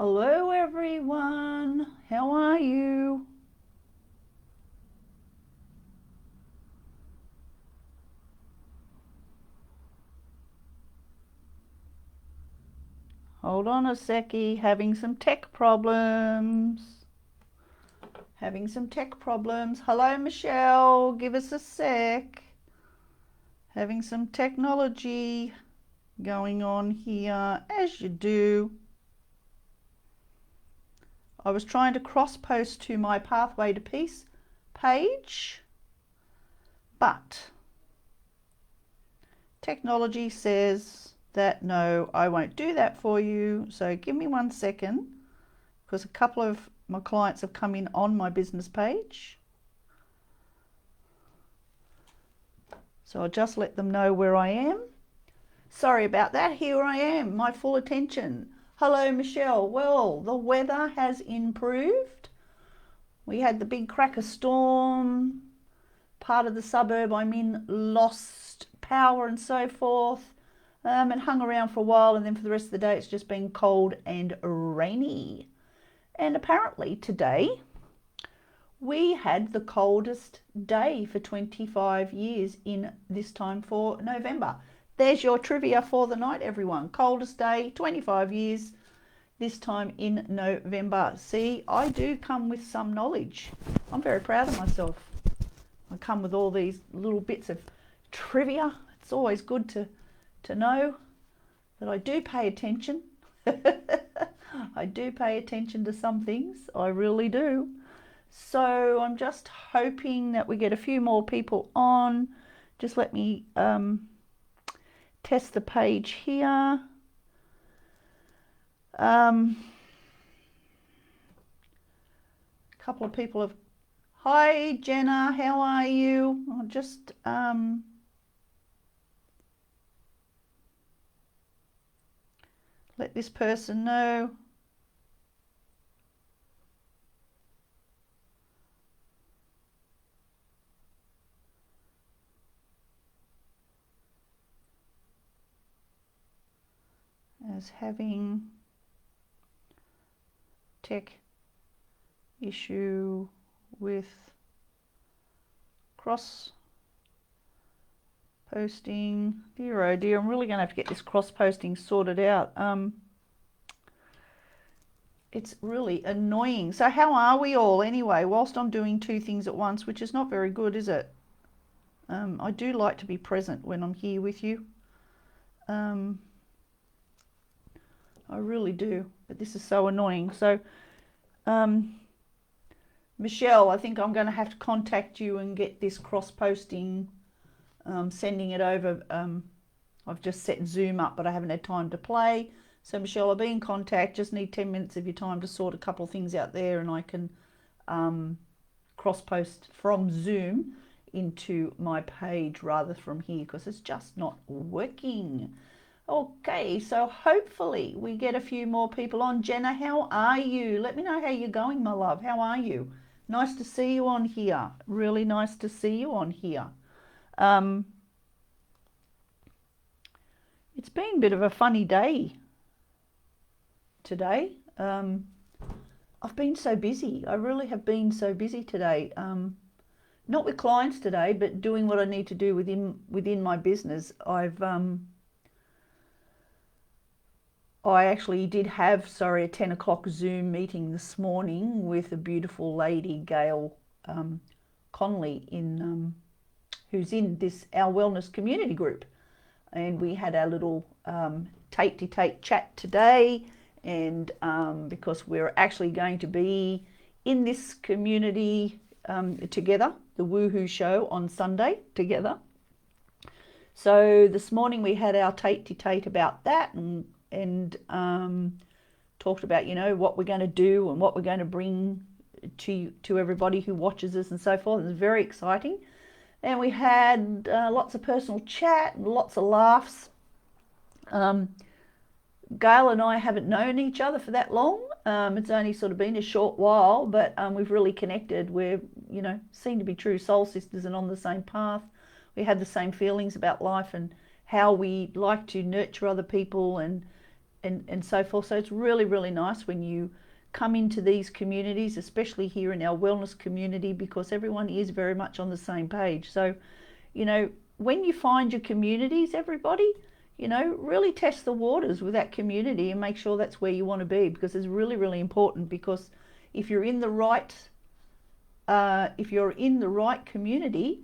Hello everyone, how are you? Hold on a seckie, having some tech problems. Hello Michelle, give us a sec. Having some technology going on here, as you do. I was trying to cross post to my Pathway to Peace page, but technology says that no, I won't do that for you. So give me 1 second, because a couple of my clients have come in on my business page. So I'll just let them know where I am. Sorry about that. Here I am, my full attention. Hello, Michelle. Well, the weather has improved. We had the big cracker storm. Part of the suburb I'm in lost power and so forth. And hung around for a while, and then for the rest of the day it's just been cold and rainy. And apparently today we had the coldest day for 25 years in this time for November. There's your trivia for the night, everyone. Coldest day, 25 years, this time in November. See, I do come with some knowledge. I'm very proud of myself. I come with all these little bits of trivia. It's always good to know that I do pay attention. I do pay attention to some things. I really do. So I'm just hoping that we get a few more people on. Just let me test the page here. A couple of people have... Hi Jenna, how are you? I'll just let this person know. As having tech issue with cross posting. Dear oh dear, I'm really going to have to get this cross posting sorted out. It's really annoying. So how are we all anyway, whilst I'm doing two things at once, which is not very good, is it? I do like to be present when I'm here with you. I really do, but this is so annoying. So Michelle, I think I'm going to have to contact you and get this cross posting, sending it over. I've just set Zoom up, but I haven't had time to play. So Michelle, I'll be in contact. Just need 10 minutes of your time to sort a couple of things out there, and I can cross post from Zoom into my page rather from here, because it's just not working. Okay, so hopefully we get a few more people on. Jenna, how are you? Let me know how you're going, my love. How are you? Nice to see you on here. Really nice to see you on here. It's been a bit of a funny day today. I've been so busy. I really have been so busy today. Not with clients today, but doing what I need to do within my business. I actually did have, a 10 o'clock Zoom meeting this morning with a beautiful lady, Gail Conley, who's in our wellness community group. And we had our little Tate chat today, and because we're actually going to be in this community together, the Woohoo show on Sunday together. So this morning we had our Tate about that, and talked about, what we're going to do and what we're going to bring to everybody who watches us and so forth. It was very exciting. And we had lots of personal chat and lots of laughs. Gail and I haven't known each other for that long. It's only sort of been a short while, but we've really connected. We're, seem to be true soul sisters and on the same path. We had the same feelings about life and how we like to nurture other people and and so forth. So it's really, really nice when you come into these communities, especially here in our wellness community, because everyone is very much on the same page. So, you know, when you find your communities, everybody, you know, really test the waters with that community and make sure that's where you want to be, because it's really, really important. Because if you're in the right community,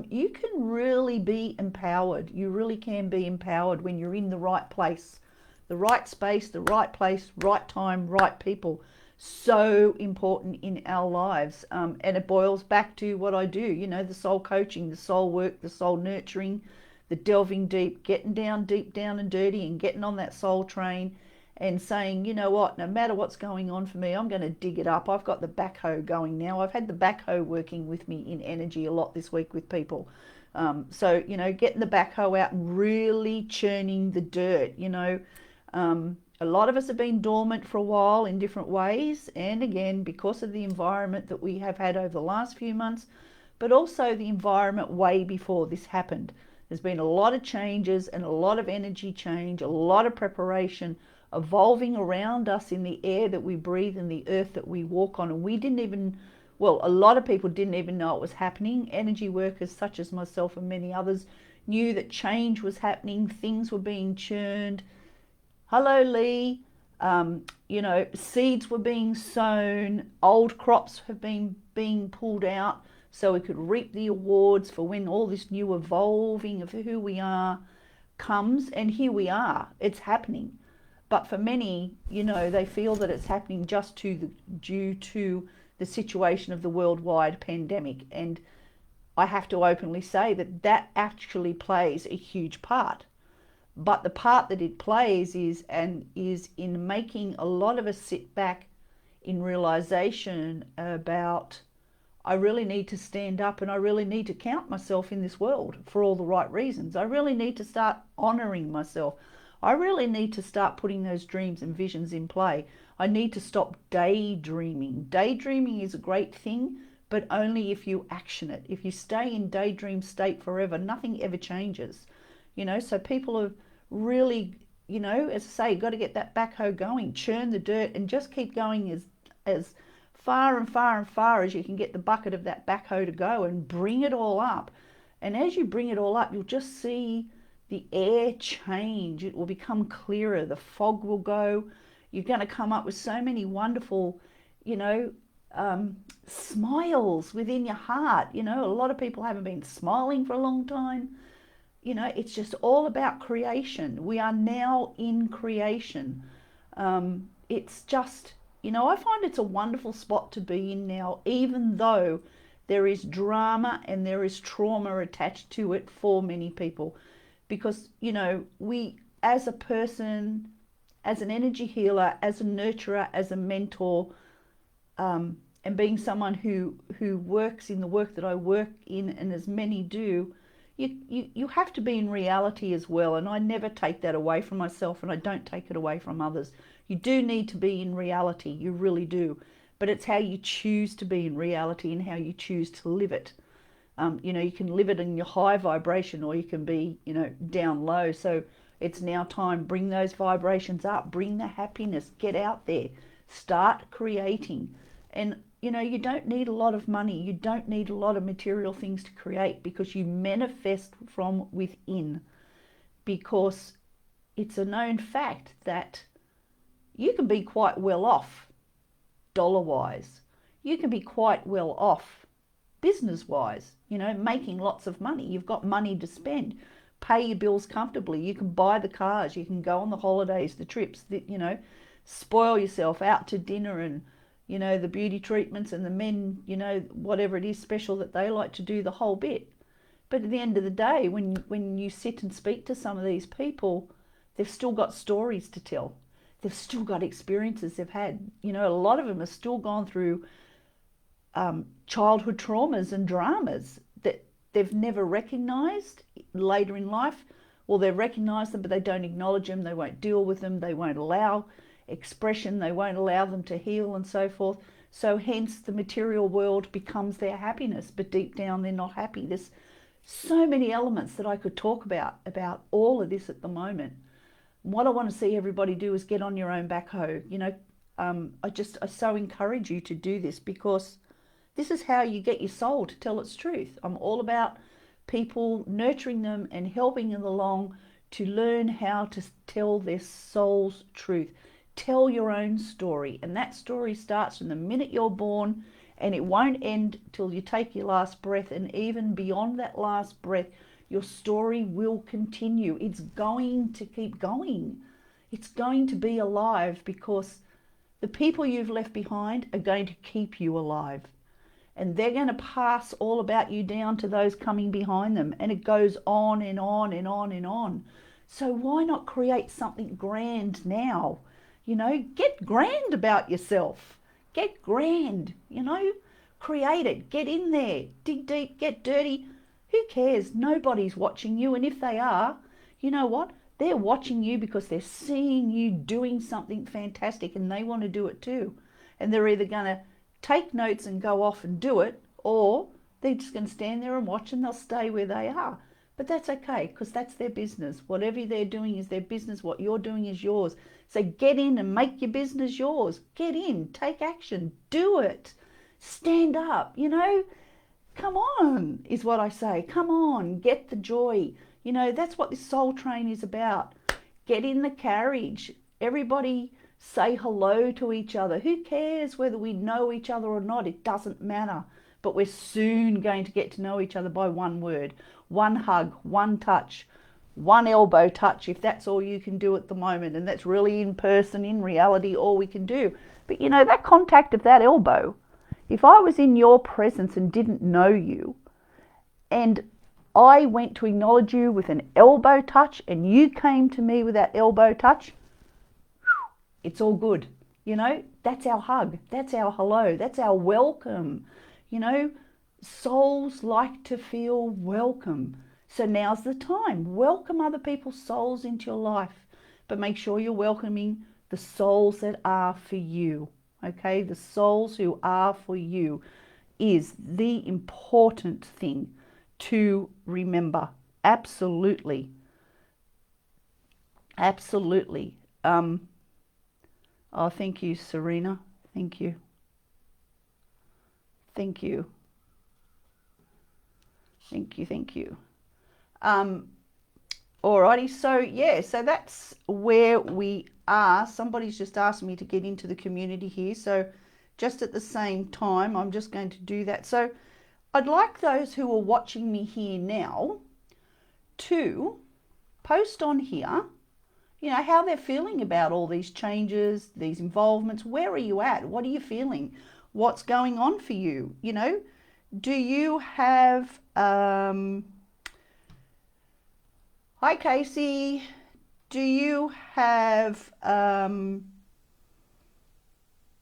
you can really be empowered. You really can be empowered when you're in the right place, the right space, the right place, right time, right people. So important in our lives. And it boils back to what I do, you know, the soul coaching, the soul work, the soul nurturing, the delving deep, getting down deep down and dirty and getting on that soul train and saying, you know what, no matter what's going on for me, I'm going to dig it up. I've got the backhoe going now. I've had the backhoe working with me in energy a lot this week with people. So, you know, getting the backhoe out and really churning the dirt, you know. A lot of us have been dormant for a while in different ways. And again, because of the environment that we have had over the last few months, but also the environment way before this happened. There's been a lot of changes and a lot of energy change, a lot of preparation evolving around us in the air that we breathe and the earth that we walk on. And we didn't even, well, a lot of people didn't even know it was happening. Energy workers such as myself and many others knew that change was happening, things were being churned. Hello, Lee. You know, seeds were being sown, old crops have been being pulled out so we could reap the awards for when all this new evolving of who we are comes. And here we are, it's happening. But for many, you know, they feel that it's happening just due to the situation of the worldwide pandemic. And I have to openly say that that actually plays a huge part. But the part that it plays is in making a lot of us sit back in realization about, I really need to stand up and I really need to count myself in this world for all the right reasons. I really need to start honoring myself. I really need to start putting those dreams and visions in play. I need to stop daydreaming. Daydreaming is a great thing, but only if you action it. If you stay in daydream state forever, nothing ever changes. You know, so people have really, you know, as I say, got to get that backhoe going, churn the dirt and just keep going as far and far and far as you can get the bucket of that backhoe to go and bring it all up. And as you bring it all up, you'll just see the air change. It will become clearer. The fog will go. You're going to come up with so many wonderful, you know, smiles within your heart. You know, a lot of people haven't been smiling for a long time. You know, it's just all about creation. We are now in creation. It's just, you know, I find it's a wonderful spot to be in now, even though there is drama and there is trauma attached to it for many people. Because, you know, we, as a person, as an energy healer, as a nurturer, as a mentor, and being someone who works in the work that I work in, and as many do, you have to be in reality as well. And I never take that away from myself, and I don't take it away from others. You do need to be in reality, you really do. But it's how you choose to be in reality and how you choose to live it. You know, you can live it in your high vibration, or you can be, you know, down low. So it's now time, bring those vibrations up, bring the happiness, get out there, start creating. And, you know, you don't need a lot of money. You don't need a lot of material things to create, because you manifest from within. Because it's a known fact that you can be quite well off dollar-wise. You can be quite well off business-wise, you know, making lots of money. You've got money to spend. Pay your bills comfortably. You can buy the cars. You can go on the holidays, the trips, you know, spoil yourself out to dinner and, you know, the beauty treatments and the men, you know, whatever it is special that they like to do, the whole bit. But at the end of the day, when you sit and speak to some of these people, they've still got stories to tell. They've still got experiences they've had. You know, a lot of them have still gone through childhood traumas and dramas that they've never recognized later in life. Well, they recognize them, but they don't acknowledge them. They won't deal with them. They won't allow expression. They won't allow them to heal and so forth. So hence the material world becomes their happiness, but deep down they're not happy. There's so many elements that I could talk about all of this at the moment. what I want to see everybody do is get on your own backhoe. You know, I so encourage you to do this, because this is how you get your soul to tell its truth. I'm all about people, nurturing them and helping them along to learn how to tell their soul's truth. Tell your own story, and that story starts from the minute you're born, and it won't end till you take your last breath. And even beyond that last breath, your story will continue. It's going to keep going. It's going to be alive, because the people you've left behind are going to keep you alive, and they're going to pass all about you down to those coming behind them, and it goes on and on and on and on. So why not create something grand now? You know, get grand about yourself. Get grand, you know, create it, get in there, dig deep, get dirty. Who cares? Nobody's watching you, and if they are, you know what? They're watching you because they're seeing you doing something fantastic, and they want to do it too. And they're either going to take notes and go off and do it, or they're just going to stand there and watch, and they'll stay where they are. But that's okay, because that's their business. Whatever they're doing is their business. What you're doing is yours. So get in and make your business yours. Get in, take action, do it. Stand up, you know. Come on, is what I say. Come on, get the joy. You know, that's what this soul train is about. Get in the carriage. Everybody say hello to each other. Who cares whether we know each other or not? It doesn't matter. But we're soon going to get to know each other by one word, one hug, one touch, one elbow touch, if that's all you can do at the moment. And that's really in person, in reality, all we can do. But you know, that contact of that elbow, if I was in your presence and didn't know you, and I went to acknowledge you with an elbow touch, and you came to me with that elbow touch, it's all good. You know, that's our hug. That's our hello. That's our welcome. You know, souls like to feel welcome. So now's the time. Welcome other people's souls into your life, but make sure you're welcoming the souls that are for you. Okay, the souls who are for you is the important thing to remember. Absolutely. Absolutely. Oh, thank you, Serena. Thank you. Thank you. Thank you. Thank you. Alrighty, so yeah, so that's where we are. Somebody's just asked me to get into the community here, so just at the same time, I'm just going to do that. So I'd like those who are watching me here now to post on here, you know, how they're feeling about all these changes, these involvements. Where are you at? What are you feeling? What's going on for you? You know, do you have, hi Casey, do you have, oh,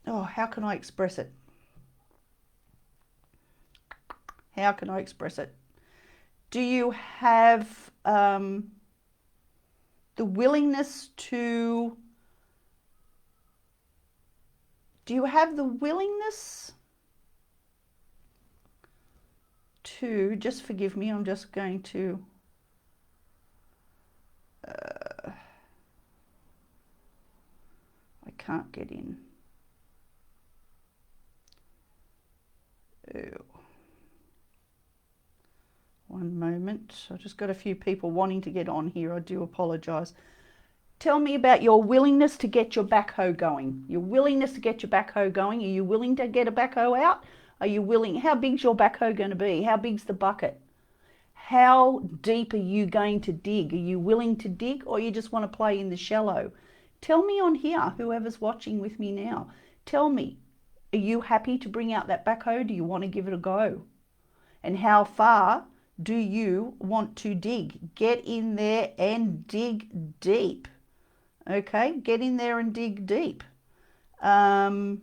how can I express it? How can I express it? Do you have the willingness to, do you have the willingness to, just forgive me, I'm just going to, I can't get in. Ew. One moment. I've just got a few people wanting to get on here. I do apologise. Tell me about your willingness to get your backhoe going. Your willingness to get your backhoe going. Are you willing to get a backhoe out? Are you willing? How big's your backhoe going to be? How big's the bucket? How deep are you going to dig? Are you willing to dig, or you just want to play in the shallow? Tell me on here, whoever's watching with me now. Tell me, are you happy to bring out that backhoe? Do you want to give it a go? And how far do you want to dig? Get in there and dig deep. Okay, get in there and dig deep. You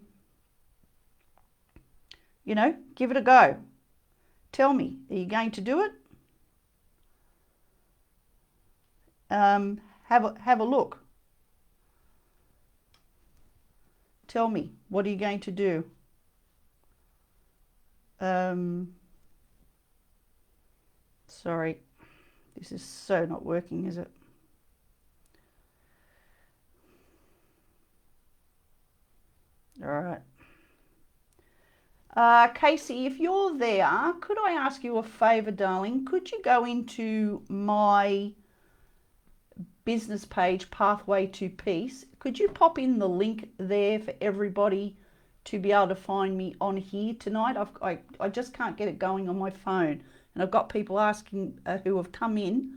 know, give it a go. Tell me, are you going to do it? Have a look. Tell me, what are you going to do? Sorry, this is so not working, is it? All right. Casey, if you're there, could I ask you a favour, darling? Could you go into my business page, Pathway to Peace? Could you pop in the link there for everybody to be able to find me on here tonight? I just can't get it going on my phone. And I've got people asking who have come in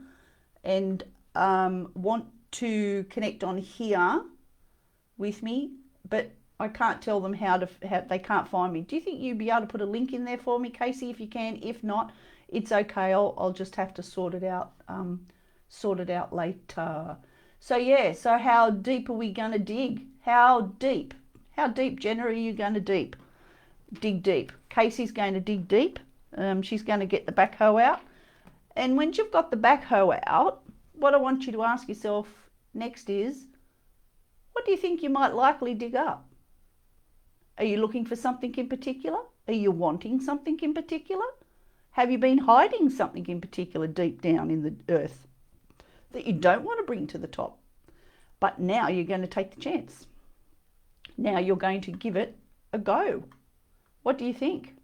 and want to connect on here with me, but I can't tell them how they can't find me. Do you think you'd be able to put a link in there for me, Casey, if you can? If not, it's okay. I'll just have to sort it out later. So yeah, so how deep are we going to dig? How deep, Jenna, are you going to dig deep? Casey's going to dig deep. She's going to get the backhoe out. And when you've got the backhoe out, what I want you to ask yourself next is, what do you think you might likely dig up? Are you looking for something in particular? Are you wanting something in particular? Have you been hiding something in particular deep down in the earth that you don't want to bring to the top? But now you're going to take the chance. Now you're going to give it a go. What do you think?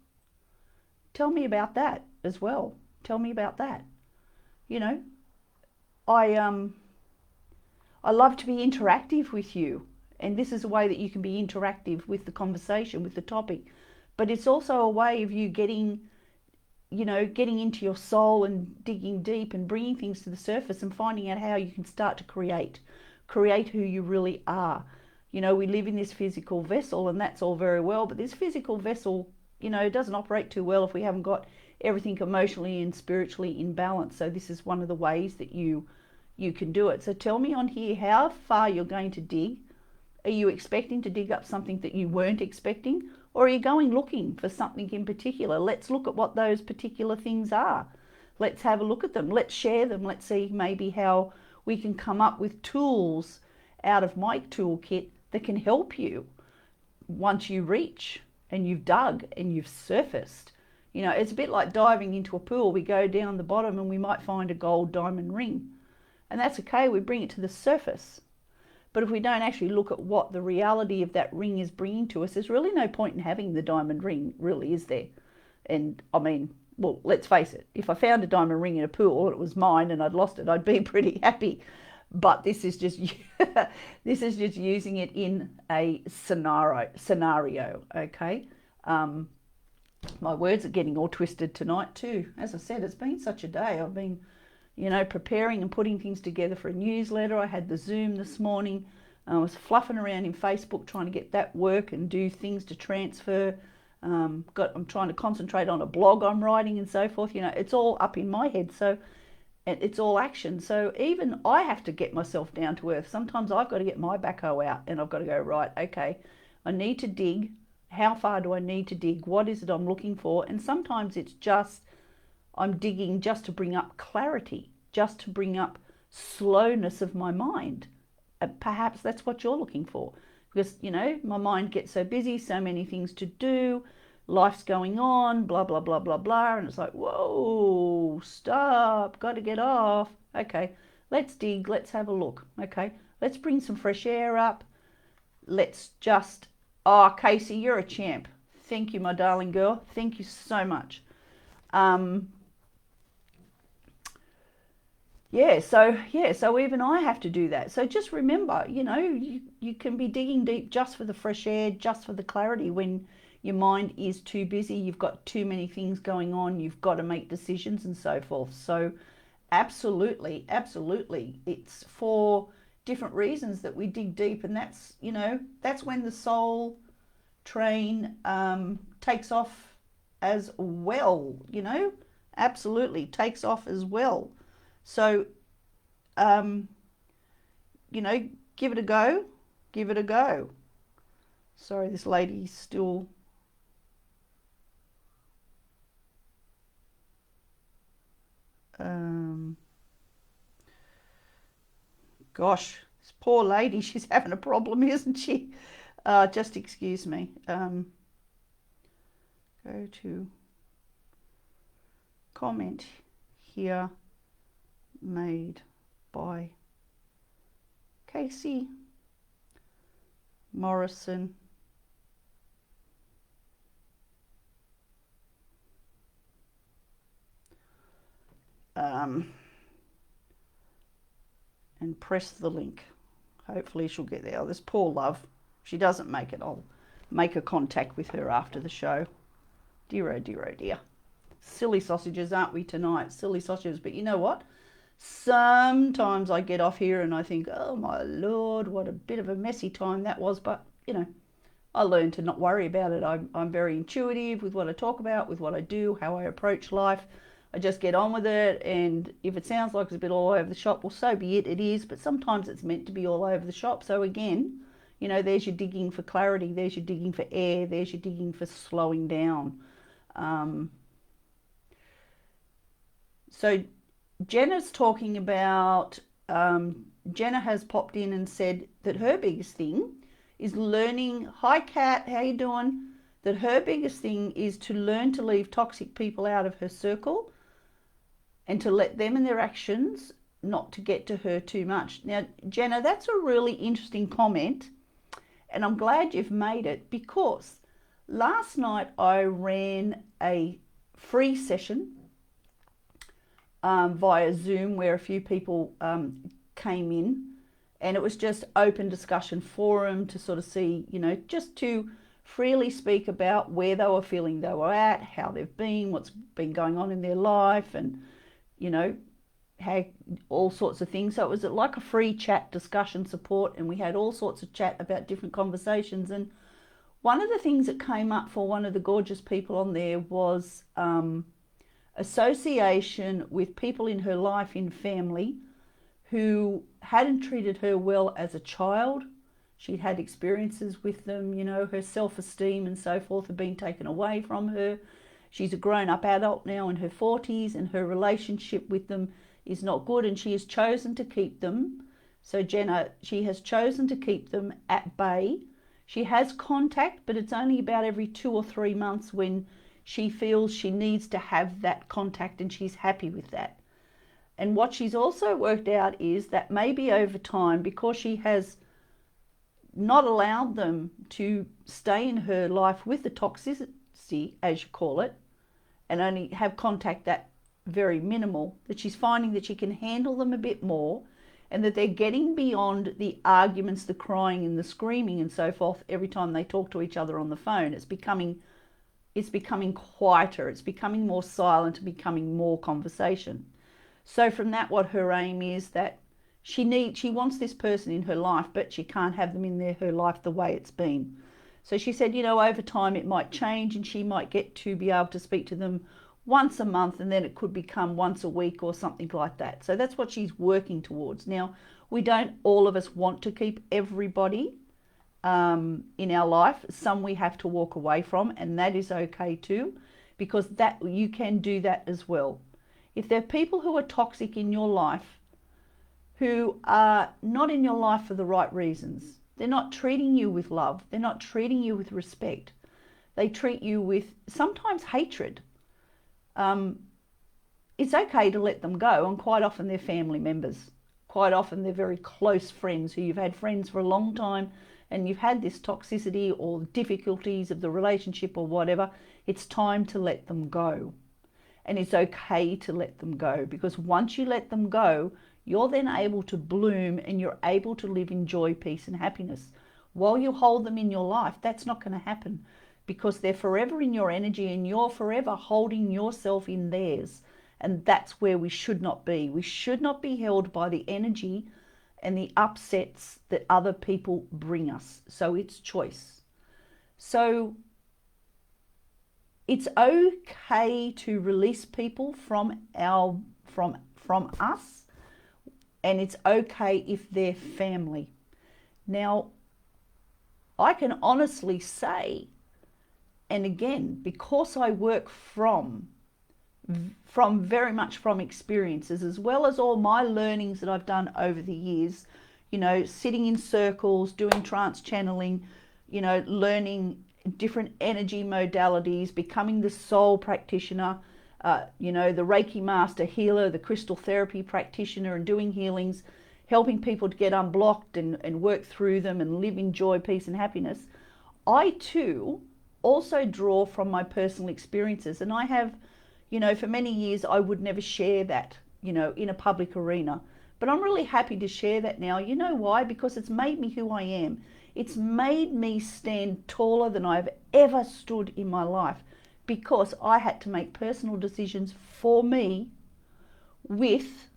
Tell me about that as well. Tell me about that. You know, I love to be interactive with you. And this is a way that you can be interactive with the conversation, with the topic. But it's also a way of you getting into your soul and digging deep and bringing things to the surface and finding out how you can start to create who you really are. You know, we live in this physical vessel, and that's all very well, but this physical vessel, doesn't operate too well if we haven't got everything emotionally and spiritually in balance. So this is one of the ways that you can do it. So tell me on here how far you're going to dig. Are you expecting to dig up something that you weren't expecting? Or are you going looking for something in particular? Let's look at what those particular things are. Let's have a look at them. Let's share them. Let's see maybe how we can come up with tools out of my toolkit that can help you once you reach and you've dug and you've surfaced. It's a bit like diving into a pool. We go down the bottom and we might find a gold diamond ring. And that's okay. We bring it to the surface. But if we don't actually look at what the reality of that ring is bringing to us, there's really no point in having the diamond ring, really, is there? And I mean, well, let's face it, if I found a diamond ring in a pool and it was mine and I'd lost it, I'd be pretty happy. But this is just using it in a scenario, okay? My words are getting all twisted tonight too. As I said, it's been such a day. I've been preparing and putting things together for a newsletter. I had the Zoom this morning. I was fluffing around in Facebook trying to get that work and do things to transfer. I'm trying to concentrate on a blog I'm writing and so forth. It's all up in my head. So it's all action. So even I have to get myself down to earth. Sometimes I've got to get my backhoe out and I've got to go, right, okay, I need to dig. How far do I need to dig? What is it I'm looking for? And sometimes it's just I'm digging just to bring up clarity, just to bring up slowness of my mind. Perhaps that's what you're looking for. Because, my mind gets so busy, so many things to do, life's going on, blah, blah, blah, blah, blah. And it's like, whoa, stop, got to get off. Okay, let's dig, let's have a look. Okay, let's bring some fresh air up. Casey, you're a champ. Thank you, my darling girl. Thank you so much. So even I have to do that. So just remember, you can be digging deep just for the fresh air, just for the clarity. When your mind is too busy, you've got too many things going on, you've got to make decisions and so forth. So absolutely, it's for different reasons that we dig deep, and that's when the soul train takes off as well. Absolutely takes off as well. So, give it a go. Give it a go. Sorry, this lady's still... gosh, this poor lady, she's having a problem, isn't she? Just excuse me. Go to comment here. Made by Casey Morrison and press the link. Hopefully she'll get there. Oh, this poor love. If she doesn't make it, I'll make a contact with her after the show. Dear, oh dear, oh dear. Silly sausages, aren't we tonight? Silly sausages. But you know what? Sometimes I get off here and I think, oh my Lord, what a bit of a messy time that was. But, you know, I learned to not worry about it. I'm very intuitive with what I talk about, with what I do, how I approach life. I just get on with it, and if it sounds like it's a bit all over the shop, well, so be it, it is, but sometimes it's meant to be all over the shop. So again, you know, there's your digging for clarity, there's your digging for air, there's your digging for slowing down. So Jenna's talking about, Jenna has popped in and said that her biggest thing is learning, hi Kat, how you doing? That her biggest thing is to learn to leave toxic people out of her circle and to let them and their actions not to get to her too much. Now, Jenna, that's a really interesting comment, and I'm glad you've made it, because last night I ran a free session via Zoom where a few people came in, and it was just open discussion forum to sort of see, you know, just to freely speak about where they were feeling they were at, how they've been, what's been going on in their life, and, you know, how all sorts of things. So it was like a free chat discussion support, and we had all sorts of chat about different conversations. And one of the things that came up for one of the gorgeous people on there was association with people in her life, in family, who hadn't treated her well as a child. She'd had experiences with them, you know, her self-esteem and so forth had been taken away from her. She's a grown-up adult now in her 40s, and her relationship with them is not good, and she has chosen to keep them. So Jenna, she has chosen to keep them at bay. She has contact, but it's only about every 2 or 3 months when she feels she needs to have that contact, and she's happy with that. And what she's also worked out is that maybe over time, because she has not allowed them to stay in her life with the toxicity, as you call it, and only have contact that very minimal, that she's finding that she can handle them a bit more, and that they're getting beyond the arguments, the crying and the screaming and so forth every time they talk to each other on the phone. It's becoming quieter, it's becoming more silent, and becoming more conversation. So from that, what her aim is that she wants this person in her life, but she can't have them in her life the way it's been. So she said, you know, over time it might change, and she might get to be able to speak to them once a month, and then it could become once a week or something like that. So that's what she's working towards. Now, we don't all of us want to keep everybody in our life. Some we have to walk away from, and that is okay too, because that you can do that as well. If there are people who are toxic in your life, who are not in your life for the right reasons, they're not treating you with love, they're not treating you with respect, they treat you with sometimes hatred, it's okay to let them go. And quite often they're family members, quite often they're very close friends who you've had friends for a long time, and you've had this toxicity or difficulties of the relationship or whatever. It's time to let them go, and it's okay to let them go, because once you let them go, you're then able to bloom, and you're able to live in joy, peace and happiness. While you hold them in your life, that's not going to happen, because they're forever in your energy, and you're forever holding yourself in theirs. And that's where we should not be. We should not be held by the energy and the upsets that other people bring us. So it's choice. So it's okay to release people from us, and it's okay if they're family. Now, I can honestly say, and again, because I work from very much from experiences, as well as all my learnings that I've done over the years, you know, sitting in circles, doing trance channeling, you know, learning different energy modalities, becoming the soul practitioner, you know, the Reiki master healer, the crystal therapy practitioner, and doing healings, helping people to get unblocked and work through them and live in joy, peace and happiness. I too also draw from my personal experiences, and I have, you know, for many years I would never share that in a public arena. But I'm really happy to share that now. You know why? Because it's made me who I am. It's made me stand taller than I've ever stood in my life, because I had to make personal decisions for me with,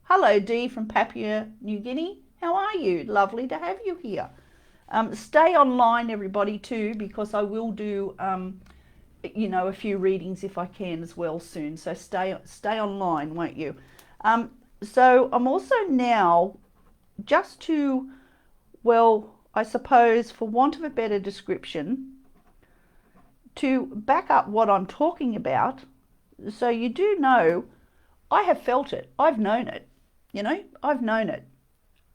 hello Dee from Papua New Guinea, how are you? Lovely to have you here. Stay online everybody too, because I will do a few readings if I can as well soon, so stay online, won't you? So I'm also now, just to, well, I suppose for want of a better description, to back up what I'm talking about, so you do know, I have felt it, I've known it, I've known it.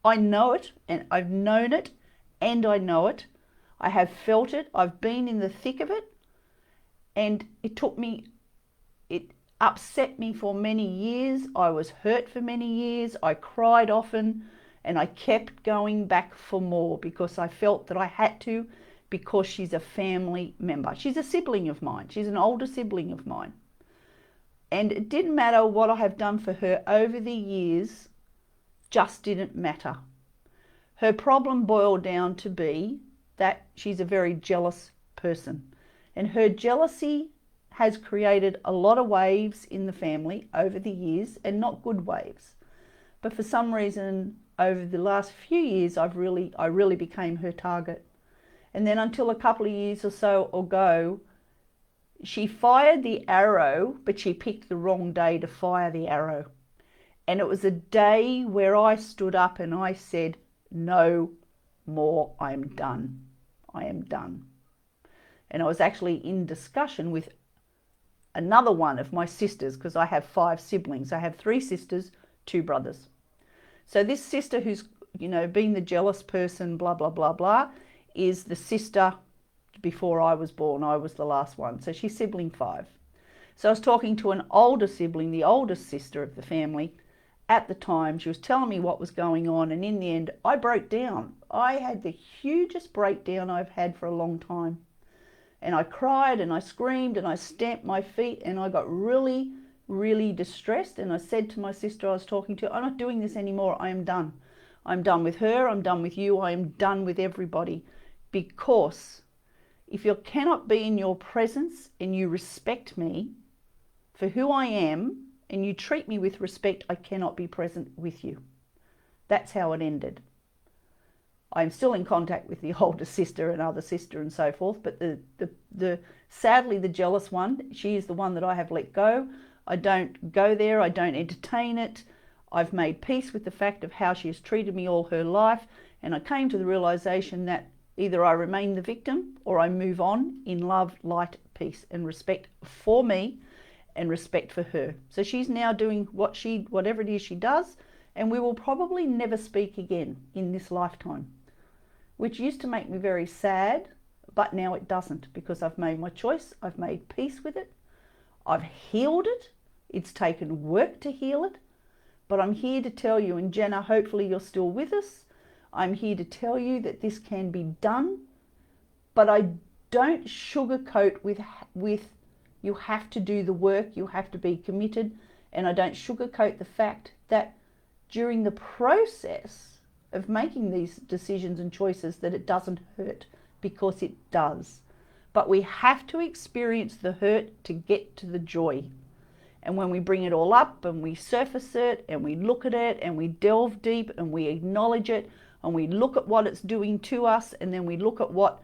I know it, and I've known it, and I know it. I have felt it, I've been in the thick of it, and it upset me for many years. I was hurt for many years. I cried often, and I kept going back for more because I felt that I had to, because she's a family member. She's a sibling of mine. She's an older sibling of mine. And it didn't matter what I have done for her over the years, just didn't matter. Her problem boiled down to be that she's a very jealous person. And her jealousy has created a lot of waves in the family over the years, and not good waves. But for some reason, over the last few years, I really became her target. And then until a couple of years or so ago, she fired the arrow, but she picked the wrong day to fire the arrow. And it was a day where I stood up and I said, no more, I am done. I am done. And I was actually in discussion with another one of my sisters, because I have 5 siblings. I have 3 sisters, 2 brothers. So this sister who's, been the jealous person, blah, blah, blah, blah, is the sister before I was born. I was the last one. So she's sibling 5. So I was talking to an older sibling, the oldest sister of the family. At the time, she was telling me what was going on, and in the end, I broke down. I had the hugest breakdown I've had for a long time. And I cried and I screamed and I stamped my feet, and I got really, really distressed. And I said to my sister I was talking to, I'm not doing this anymore. I am done. I'm done with her. I'm done with you. I am done with everybody. Because if you cannot be in your presence and you respect me for who I am, and you treat me with respect, I cannot be present with you. That's how it ended. I'm still in contact with the older sister and other sister and so forth, but sadly the jealous one, she is the one that I have let go. I don't go there, I don't entertain it. I've made peace with the fact of how she has treated me all her life, and I came to the realization that either I remain the victim or I move on in love, light, peace, and respect for me and respect for her. So she's now doing whatever it is she does, and we will probably never speak again in this lifetime, which used to make me very sad, but now it doesn't, because I've made my choice. I've made peace with it. I've healed it. It's taken work to heal it, but I'm here to tell you, and Jenna, hopefully you're still with us. I'm here to tell you that this can be done, but I don't sugarcoat with you have to do the work, you have to be committed, and I don't sugarcoat the fact that during the process of making these decisions and choices that it doesn't hurt, because it does. But we have to experience the hurt to get to the joy. And when we bring it all up and we surface it and we look at it and we delve deep and we acknowledge it and we look at what it's doing to us, and then we look at what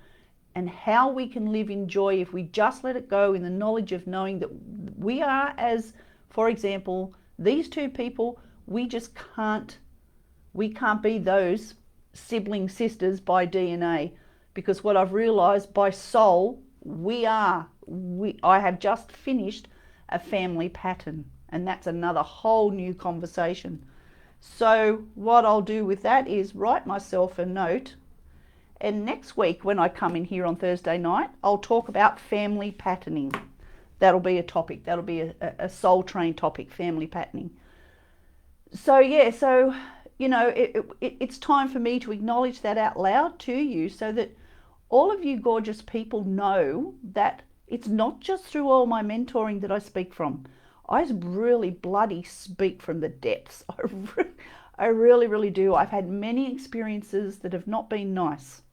and how we can live in joy if we just let it go, in the knowledge of knowing that we are, as for example, these 2 people, we can't be those sibling sisters by DNA, because what I've realized by soul, I have just finished a family pattern, and that's another whole new conversation. So what I'll do with that is write myself a note, and next week when I come in here on Thursday night, I'll talk about family patterning. That'll be a topic. That'll be a soul train topic, family patterning. So yeah, it's time for me to acknowledge that out loud to you, so that all of you gorgeous people know that it's not just through all my mentoring that I speak from. I really bloody speak from the depths. I really, really do. I've had many experiences that have not been nice,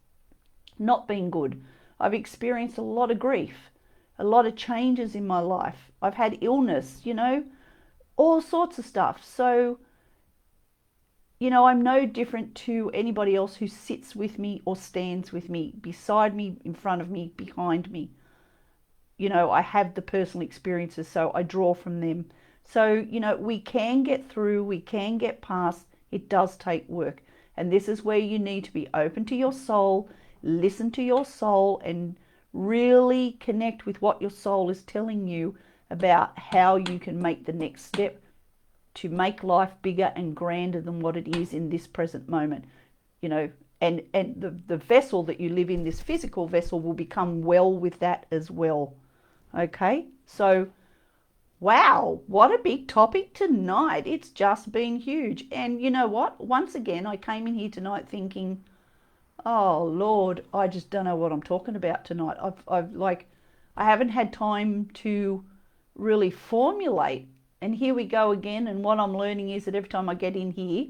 not been good. I've experienced a lot of grief, a lot of changes in my life. I've had illness, all sorts of stuff. So, I'm no different to anybody else who sits with me or stands with me, beside me, in front of me, behind me. I have the personal experiences, so I draw from them. So, we can get through, we can get past. It does take work. And this is where you need to be open to your soul, listen to your soul, and really connect with what your soul is telling you about how you can make the next step to make life bigger and grander than what it is in this present moment. And the vessel that you live in, this physical vessel, will become well with that as well. Okay, so wow, what a big topic tonight. It's just been huge. And you know what? Once again, I came in here tonight thinking, oh Lord, I just don't know what I'm talking about tonight. I haven't had time to really formulate. And here we go again. And what I'm learning is that every time I get in here,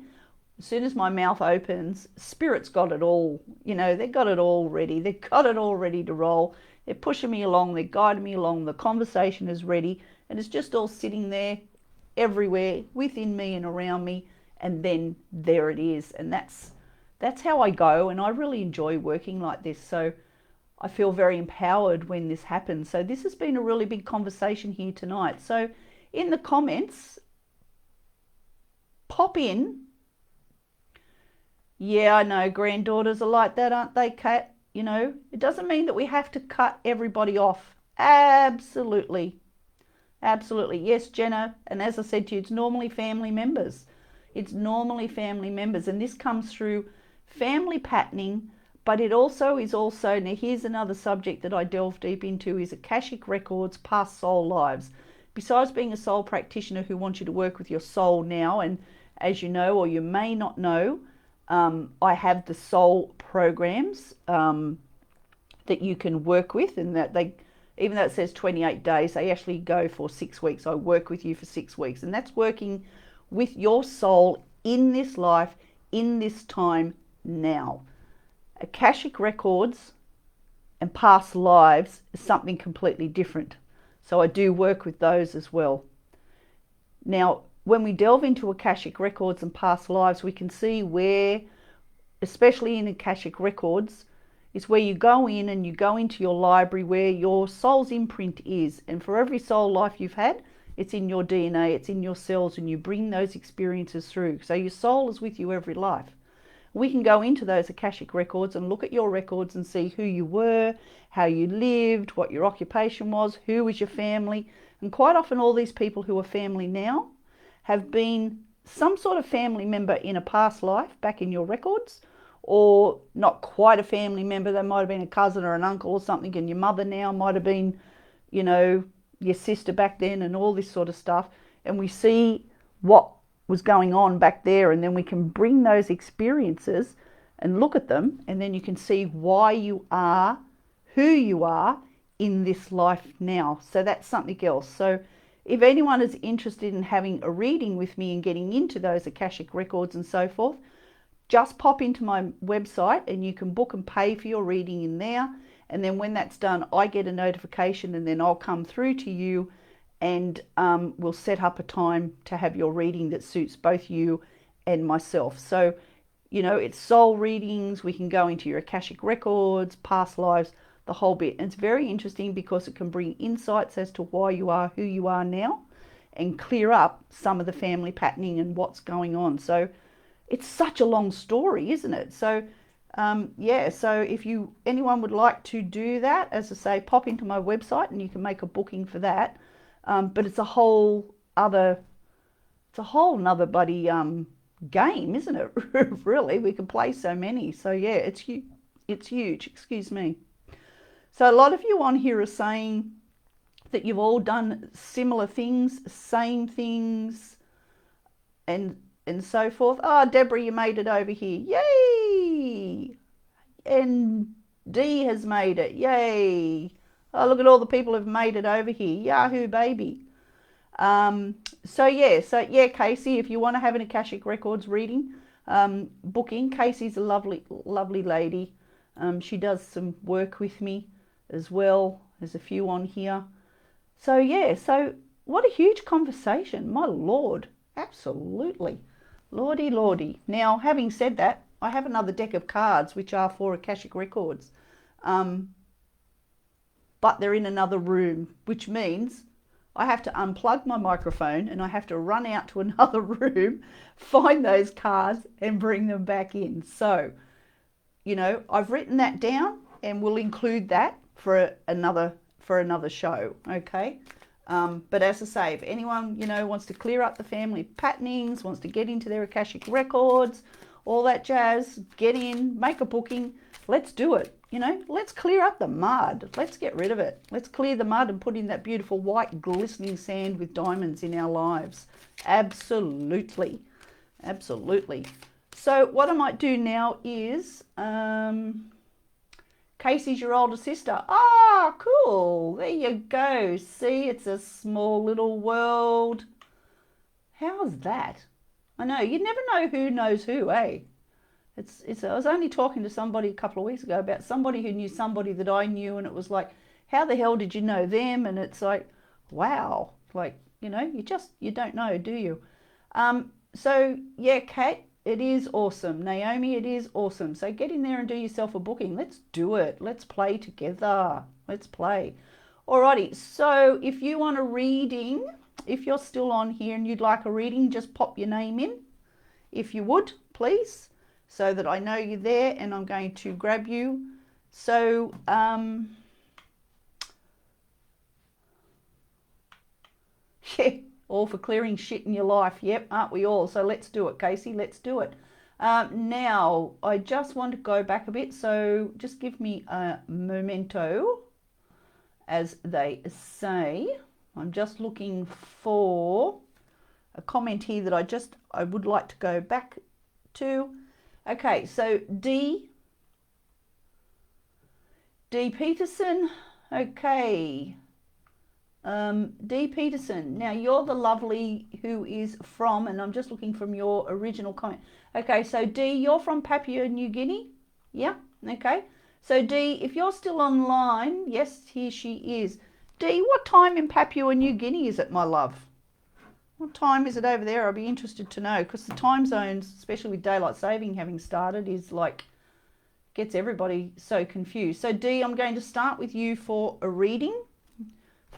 as soon as my mouth opens, Spirit's got it all. They've got it all ready. They've got it all ready to roll. They're pushing me along. They're guiding me along. The conversation is ready. And it's just all sitting there everywhere within me and around me. And then there it is. And that's how I go. And I really enjoy working like this. So I feel very empowered when this happens. So this has been a really big conversation here tonight. So in the comments, pop in. Yeah, I know, granddaughters are like that, aren't they, Kat? It doesn't mean that we have to cut everybody off. Absolutely. Absolutely. Yes, Jenna. And as I said to you, it's normally family members. It's normally family members. And this comes through family patterning, but it also is now here's another subject that I delve deep into, is Akashic records, past soul lives. Besides being a soul practitioner who wants you to work with your soul now, and as you know, or you may not know, I have the soul programs that you can work with, and that even though it says 28 days, they actually go for 6 weeks. I work with you for 6 weeks, and that's working with your soul in this life, in this time now. Akashic records and past lives is something completely different. So I do work with those as well. Now, when we delve into Akashic records and past lives, we can see where, especially in Akashic records, is where you go in and you go into your library where your soul's imprint is. And for every soul life you've had, it's in your DNA, it's in your cells, and you bring those experiences through. So your soul is with you every life. We can go into those Akashic records and look at your records and see who you were, how you lived, what your occupation was, who was your family. And quite often all these people who are family now have been some sort of family member in a past life back in your records, or not quite a family member. They might have been a cousin or an uncle or something, and your mother now might have been, your sister back then, and all this sort of stuff. And we see what was going on back there, and then we can bring those experiences and look at them, and then you can see why you are who you are in this life now. So that's something else. So if anyone is interested in having a reading with me and getting into those Akashic records and so forth, just pop into my website and you can book and pay for your reading in there. And then when that's done, I get a notification, and then I'll come through to you, and we'll set up a time to have your reading that suits both you and myself. So, it's soul readings. We can go into your Akashic records, past lives, the whole bit. And it's very interesting because it can bring insights as to why you are who you are now, and clear up some of the family patterning and what's going on. So it's such a long story, isn't it? So so if anyone would like to do that, as I say, pop into my website and you can make a booking for that. But it's a whole nother bloody game, isn't it? Really, we can play so many. So yeah, it's huge. Excuse me. So a lot of you on here are saying that you've all done similar things, same things, and so forth. Oh, Deborah, you made it over here. Yay! And Dee has made it. Yay! Oh, look at all the people who've made it over here. Yahoo, baby. So yeah, Casey, if you want to have an Akashic Records reading, booking, Casey's a lovely lady. She does some work with me as well. There's a few on here. So yeah, so what a huge conversation, my Lord. Absolutely. Lordy, lordy. Now, having said that, I have another deck of cards which are for Akashic Records. But they're in another room, which means I have to unplug my microphone and I have to run out to another room, find those cards and bring them back in. So, I've written that down and we'll include that for another show, okay? But as I say, if anyone, wants to clear up the family patternings, wants to get into their Akashic Records, all that jazz, get in, make a booking, let's do it. Let's clear up the mud. Let's get rid of it. Let's clear the mud and put in that beautiful white glistening sand with diamonds in our lives. Absolutely. Absolutely. So what I might do now is, Casey's your older sister. Ah, cool. There you go. See, it's a small little world. How's that? I know, you never know who knows who, eh? I was only talking to somebody a couple of weeks ago about somebody who knew somebody that I knew, and it was like, how the hell did you know them? And it's like, wow, like, you don't know, do you? So yeah, Kat, it is awesome. Naomi, it is awesome. So get in there and do yourself a booking. Let's do it. Let's play together. Let's play. Alrighty, so if you want a reading, if you're still on here and you'd like a reading, just pop your name in, if you would, please, so that I know you're there and I'm going to grab you. So, yeah, all for clearing shit in your life. Yep, aren't we all? So let's do it, Casey. Let's do it. Now, I just want to go back a bit. So just give me a memento, as they say. I'm just looking for a comment here that I would like to go back to. Okay, so D Peterson. Okay. D Peterson. Now you're the lovely who is from, and I'm just looking from your original comment. Okay, so D, you're from Papua New Guinea. Yeah, okay. So D, if you're still online, yes, here she is. D, what time in Papua New Guinea is it, my love? What time is it over there? I'd be interested to know, because the time zones, especially with daylight saving having started, is like, gets everybody so confused. So D, I'm going to start with you for a reading.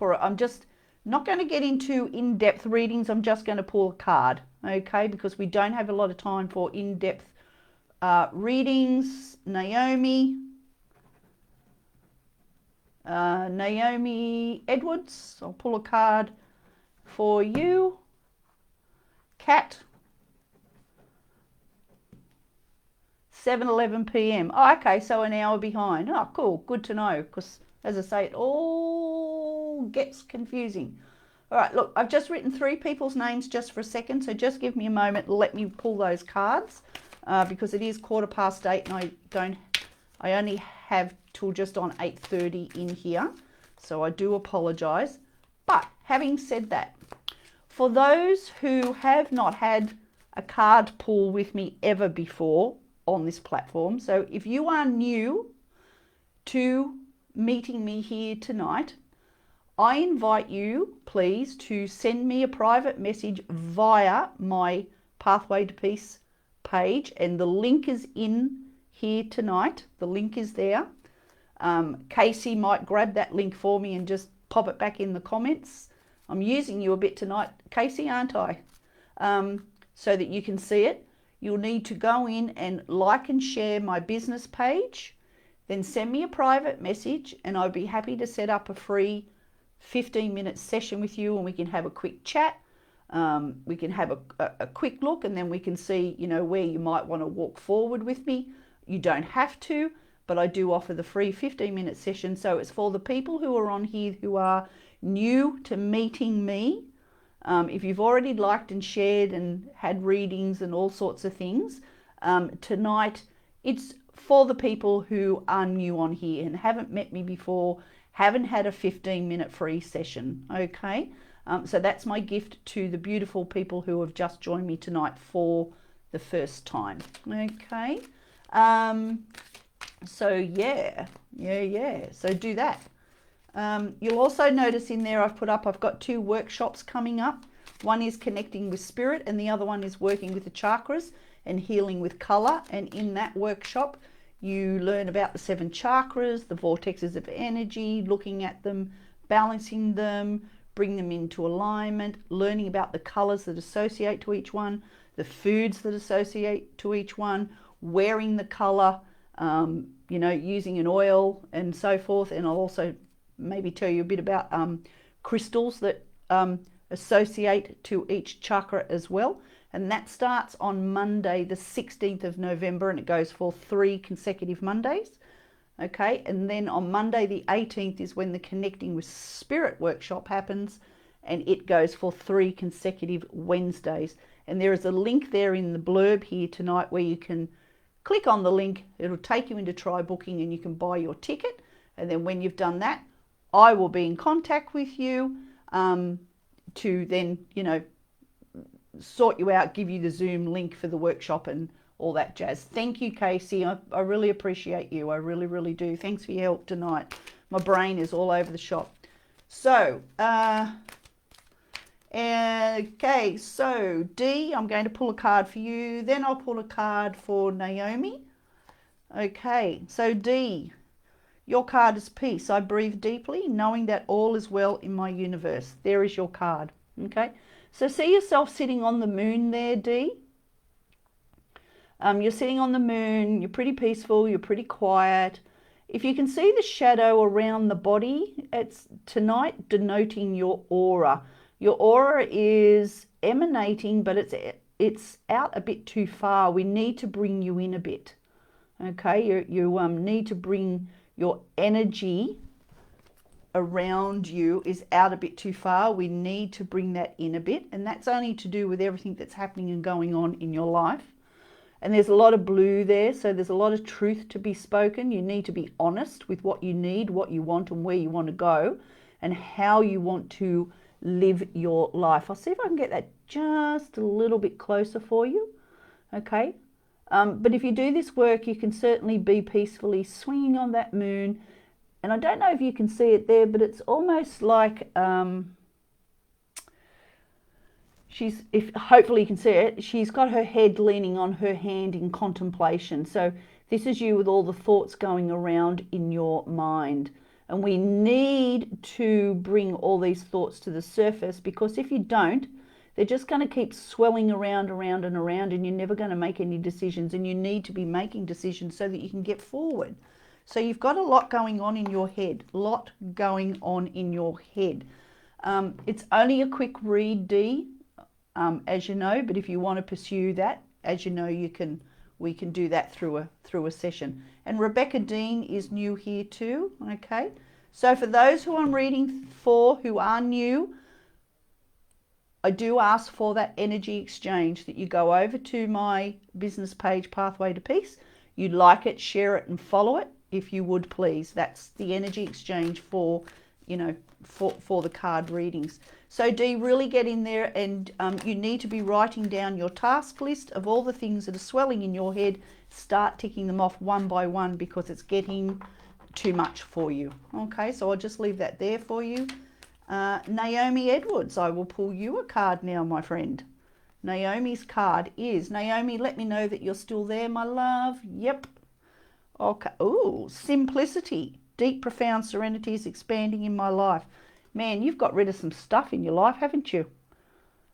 I'm just not going to get into in-depth readings. I'm just going to pull a card, okay? Because we don't have a lot of time for in-depth readings. Naomi Edwards, I'll pull a card for you. Cat, 7:11 p.m. Oh, okay, so an hour behind. Oh, cool, good to know, because as I say, it all gets confusing. All right, look, I've just written 3 people's names just for a second, so just give me a moment, let me pull those cards, because it is 8:15 and I only have till just on 8:30 in here, so I do apologise. But having said that, for those who have not had a card pull with me ever before on this platform, so if you are new to meeting me here tonight, I invite you, please, to send me a private message via my Pathway to Peace page, and the link is in here tonight. The link is there. Casey might grab that link for me and just pop it back in the comments. I'm using you a bit tonight, Casey, aren't I? So that you can see it. You'll need to go in and like and share my business page, then send me a private message, and I'd be happy to set up a free 15-minute session with you, and we can have a quick chat. We can have a quick look, and then we can see, where you might want to walk forward with me. You don't have to, but I do offer the free 15-minute session. So it's for the people who are on here who are new to meeting me. If you've already liked and shared and had readings and all sorts of things, tonight it's for the people who are new on here and haven't met me before, haven't had a 15-minute free session, okay? So that's my gift to the beautiful people who have just joined me tonight for the first time. Okay. So yeah. So do that. You'll also notice in there I've got 2 workshops coming up. One is connecting with spirit and the other one is working with the chakras and healing with color. And in that workshop, you learn about the 7 chakras, the vortexes of energy, looking at them, balancing them, bring them into alignment, learning about the colors that associate to each one, the foods that associate to each one, wearing the color, using an oil and so forth. And I'll also maybe tell you a bit about crystals that associate to each chakra as well. And that starts on Monday, the 16th of November, and it goes for 3 consecutive Mondays. Okay, and then on Monday, the 18th, is when the Connecting with Spirit workshop happens, and it goes for 3 consecutive Wednesdays. And there is a link there in the blurb here tonight where you can click on the link. It'll take you into Try Booking, and you can buy your ticket. And then when you've done that, I will be in contact with you to then, sort you out, give you the Zoom link for the workshop and all that jazz. Thank you, Casey. I really appreciate you. I really, really do. Thanks for your help tonight. My brain is all over the shop. So, okay, so D, I'm going to pull a card for you. Then I'll pull a card for Naomi. Okay, so D, your card is peace. I breathe deeply, knowing that all is well in my universe. There is your card. Okay, so see yourself sitting on the moon there, D. You're sitting on the moon, you're pretty peaceful, you're pretty quiet. If you can see the shadow around the body, it's tonight denoting your aura. Your aura is emanating, but it's out a bit too far. We need to bring you in a bit. Okay, you need to bring your energy around you is out a bit too far. We need to bring that in a bit, and that's only to do with everything that's happening and going on in your life. And there's a lot of blue there, so there's a lot of truth to be spoken. You need to be honest with what you need, what you want, and where you want to go, and how you want to live your life. I'll see if I can get that just a little bit closer for you. Okay. But if you do this work, you can certainly be peacefully swinging on that moon. And I don't know if you can see it there, but it's almost like hopefully you can see it, she's got her head leaning on her hand in contemplation. So this is you with all the thoughts going around in your mind. And we need to bring all these thoughts to the surface, because if you don't, they're just going to keep swelling around, and you're never going to make any decisions. And you need to be making decisions so that you can get forward. So you've got a lot going on in your head, It's only a quick read, D, as you know, but if you want to pursue that, as you know, we can do that through a session. And Rebecca Dean is new here too. Okay, so for those who I'm reading for who are new, I do ask for that energy exchange, that you go over to my business page, Pathway to Peace. You like it, share it, and follow it, if you would please. That's the energy exchange for, for the card readings. So D, really get in there, and you need to be writing down your task list of all the things that are swelling in your head. Start ticking them off one by one, because it's getting too much for you. Okay, so I'll just leave that there for you. Naomi Edwards, I will pull you a card now, my friend. Naomi's card is, Naomi, let me know that you're still there, my love. Yep. Okay. Oh, simplicity. Deep, profound serenity is expanding in my life. Man, you've got rid of some stuff in your life, haven't you?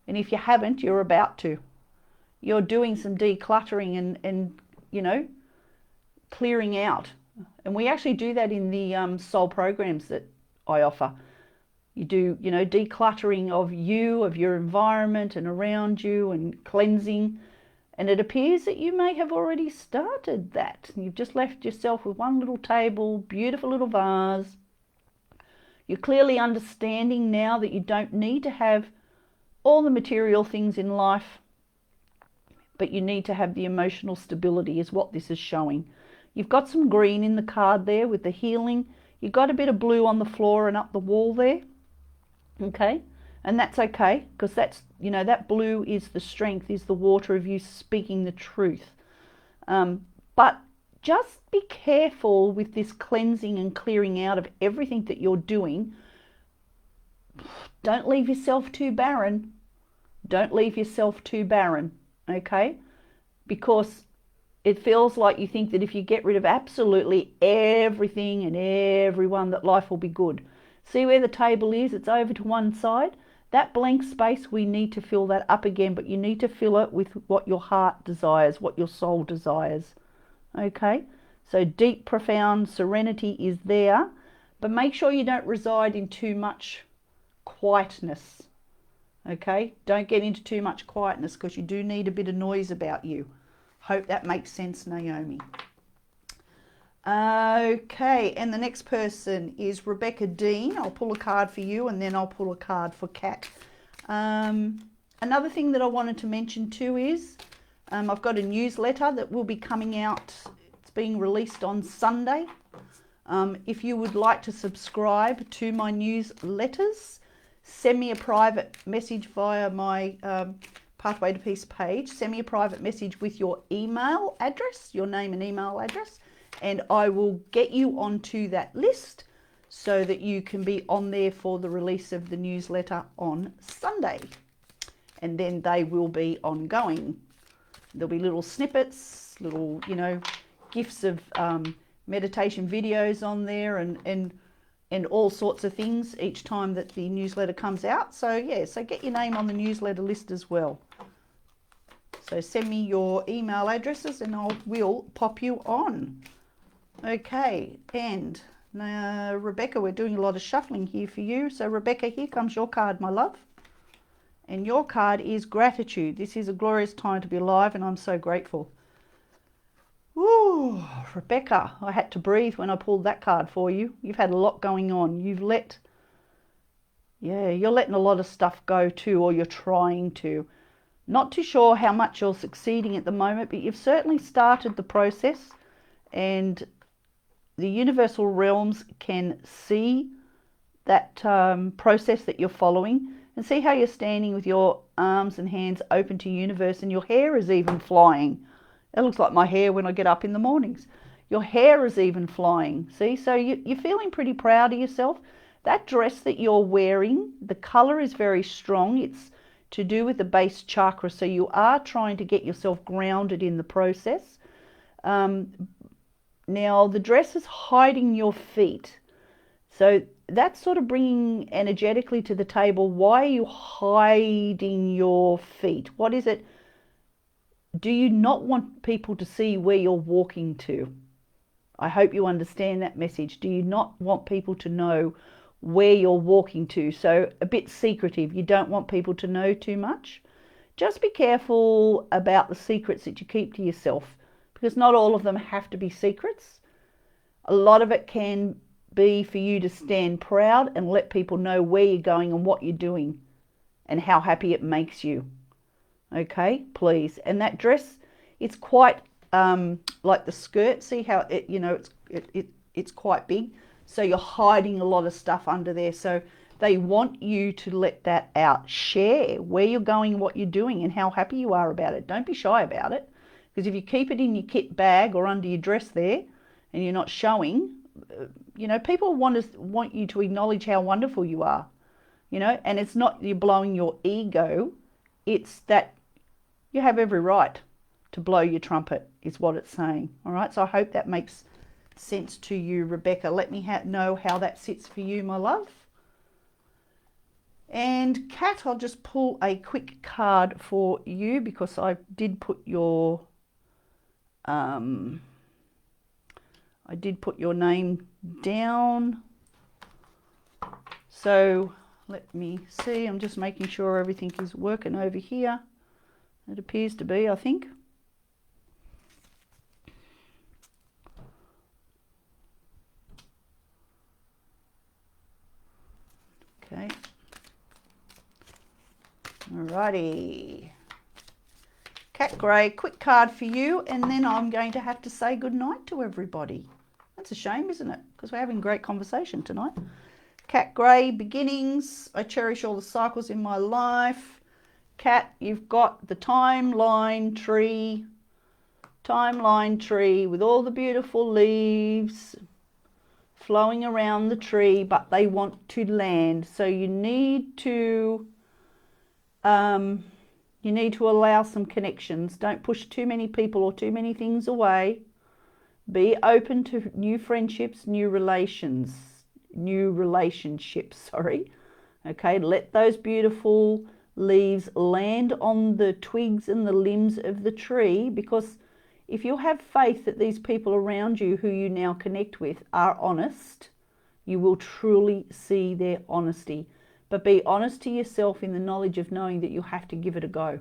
And if you haven't, you're about to. You're doing some decluttering and clearing out. And we actually do that in the soul programs that I offer. You do, decluttering of you, of your environment and around you, and cleansing. And it appears that you may have already started that. You've just left yourself with one little table, beautiful little vase. You're clearly understanding now that you don't need to have all the material things in life, but you need to have the emotional stability, is what this is showing. You've got some green in the card there with the healing. You've got a bit of blue on the floor and up the wall there. Okay, And that's okay, because that's, you know, that blue is the strength, is the water of you speaking the truth. But just be careful with this cleansing and clearing out of everything that you're doing. Don't leave yourself too barren. Don't leave yourself too barren, okay? Because it feels like you think that if you get rid of absolutely everything and everyone, that life will be good. See where the table is? It's over to one side. That blank space, we need to fill that up again, but you need to fill it with what your heart desires, what your soul desires, okay? So deep, profound serenity is there, but make sure you don't reside in too much quietness, okay? Don't get into too much quietness, because you do need a bit of noise about you. Hope that makes sense, Naomi. Okay, and the next person is Rebecca Dean. I'll pull a card for you, and then I'll pull a card for Kat. Another thing that I wanted to mention too is I've got a newsletter that will be coming out. It's being released on Sunday. If you would like to subscribe to my newsletters, send me a private message via my Pathway to Peace page. Send me a private message with your email address, your name and email address, and I will get you onto that list so that you can be on there for the release of the newsletter on Sunday. And then they will be ongoing. There'll be little snippets, little, you know, gifs of meditation videos on there, and all sorts of things each time that the newsletter comes out. So yeah, so get your name on the newsletter list as well. So send me your email addresses and we'll pop you on. Okay, and now Rebecca, we're doing a lot of shuffling here for you. So Rebecca, here comes your card, my love. And your card is gratitude. This is a glorious time to be alive, and I'm so grateful. Ooh, Rebecca, I had to breathe when I pulled that card for you. You've had a lot going on. You're letting a lot of stuff go too, or you're trying to. Not too sure how much you're succeeding at the moment, but you've certainly started the process, and the universal realms can see that process that you're following, and see how you're standing with your arms and hands open to universe, and your hair is even flying. It looks like my hair when I get up in the mornings. Your hair is even flying. See, so you're feeling pretty proud of yourself. That dress that you're wearing, the color is very strong. It's to do with the base chakra. So you are trying to get yourself grounded in the process. Now the dress is hiding your feet. So that's sort of bringing energetically to the table. Why are you hiding your feet? What is it? Do you not want people to see where you're walking to? I hope you understand that message. Do you not want people to know where you're walking to? So a bit secretive. You don't want people to know too much. Just be careful about the secrets that you keep to yourself, because not all of them have to be secrets. A lot of it can be for you to stand proud and let people know where you're going and what you're doing and how happy it makes you. Okay, please. And that dress, it's quite like the skirt. See how it, you know, it's quite big. So you're hiding a lot of stuff under there. So they want you to let that out. Share where you're going, what you're doing, and how happy you are about it. Don't be shy about it. Because if you keep it in your kit bag or under your dress there and you're not showing, you know, people want you to acknowledge how wonderful you are. You know, and it's not you're blowing your ego. It's that you have every right to blow your trumpet, is what it's saying. All right, so I hope that makes sense to you, Rebecca. Let me know how that sits for you, my love. And Kat, I'll just pull a quick card for you, because I did put your name down. So let me see. I'm just making sure everything is working over here. It appears to be, I think. Okay. Alrighty. Cat Gray, quick card for you, and then I'm going to have to say goodnight to everybody. That's a shame, isn't it? Because we're having great conversation tonight. Cat Grey, beginnings. I cherish all the cycles in my life. Cat, you've got the timeline tree with all the beautiful leaves flowing around the tree, but they want to land. So you need to allow some connections. Don't push too many people or too many things away. Be open to new friendships, new relationships, sorry. Okay, let those beautiful leaves land on the twigs and the limbs of the tree, because if you have faith that these people around you who you now connect with are honest, you will truly see their honesty. But be honest to yourself in the knowledge of knowing that you have to give it a go.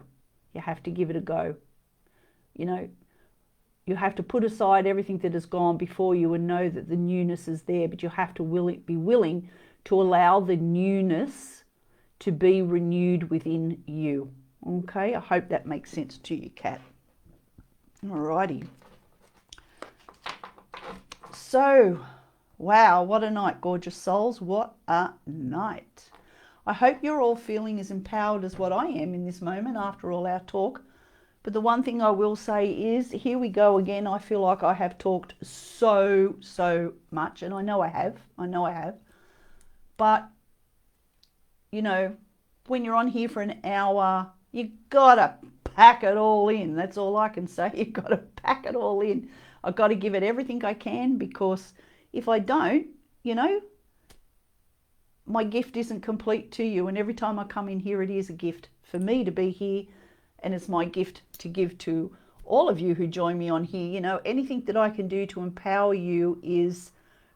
You have to give it a go. You know, you have to put aside everything that has gone before you and know that the newness is there, but you have to be willing to allow the newness to be renewed within you. Okay, I hope that makes sense to you, Kat. Alrighty. So, wow, what a night, gorgeous souls. What a night. I hope you're all feeling as empowered as what I am in this moment after all our talk. But the one thing I will say is, here we go again. I feel like I have talked so much, and I know I have. But, you know, when you're on here for an hour, you gotta pack it all in. That's all I can say. You've got to pack it all in. I've got to give it everything I can, because if I don't, you know, my gift isn't complete to you. And every time I come in here, it is a gift for me to be here. And it's my gift to give to all of you who join me on here. You know, anything that I can do to empower you is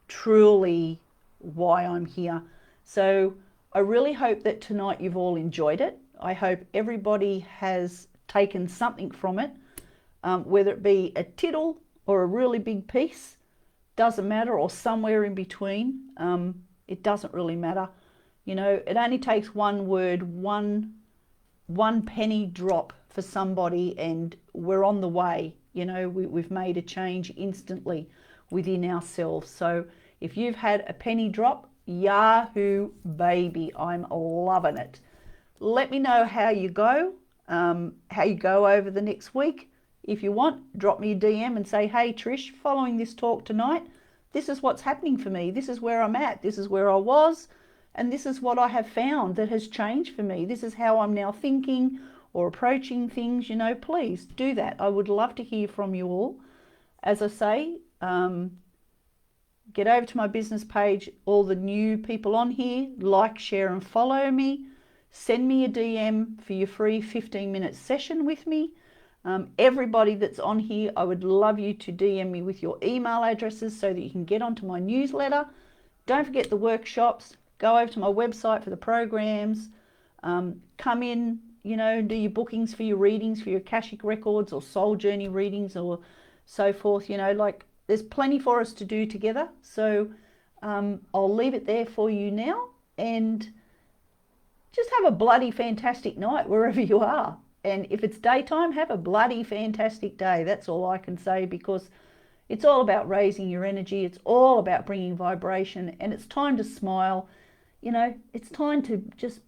truly why I'm here. So I really hope that tonight you've all enjoyed it. I hope everybody has taken something from it, whether it be a tittle or a really big piece, doesn't matter, or somewhere in between. It doesn't really matter. You know, it only takes one word, one penny drop for somebody, and we're on the way. You know, we've made a change instantly within ourselves. So if you've had a penny drop, yahoo baby, I'm loving it. Let me know how you go over the next week. If you want, drop me a DM and say, hey Trish, following this talk tonight, this is what's happening for me. This is where I'm at. This is where I was. And this is what I have found that has changed for me. This is how I'm now thinking or approaching things. You know, please do that. I would love to hear from you all. As I say, get over to my business page. All the new people on here, like, share and follow me. Send me a DM for your free 15-minute session with me. Everybody that's on here, I would love you to DM me with your email addresses so that you can get onto my newsletter. Don't forget the workshops. Go over to my website for the programs. Come in, you know, do your bookings for your readings, for your Akashic records or soul journey readings or so forth. You know, like, there's plenty for us to do together. So I'll leave it there for you now, and just have a bloody fantastic night wherever you are. And if it's daytime, have a bloody fantastic day. That's all I can say, because it's all about raising your energy. It's all about bringing vibration, and it's time to smile. You know, it's time to just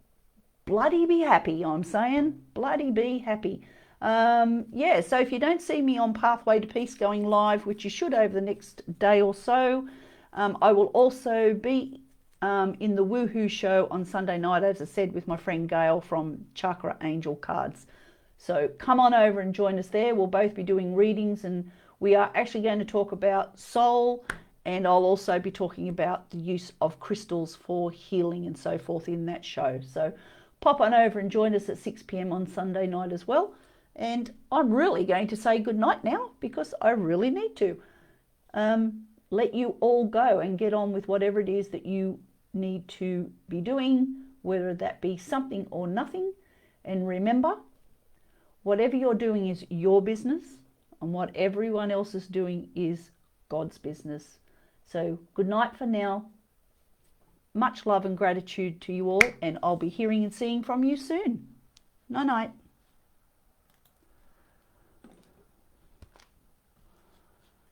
bloody be happy, I'm saying. Bloody be happy. Yeah, so if you don't see me on Pathway to Peace going live, which you should over the next day or so, I will also be in the Woohoo show on Sunday night, as I said, with my friend Gail from Chakra Angel Cards. So come on over and join us there. We'll both be doing readings, and we are actually going to talk about soul, and I'll also be talking about the use of crystals for healing and so forth in that show. So pop on over and join us at 6 p.m. on Sunday night as well. And I'm really going to say good night now, because I really need to. Let you all go and get on with whatever it is that you need to be doing, whether that be something or nothing. And remember, whatever you're doing is your business, and what everyone else is doing is God's business. So good night for now. Much love and gratitude to you all, and I'll be hearing and seeing from you soon. Night night.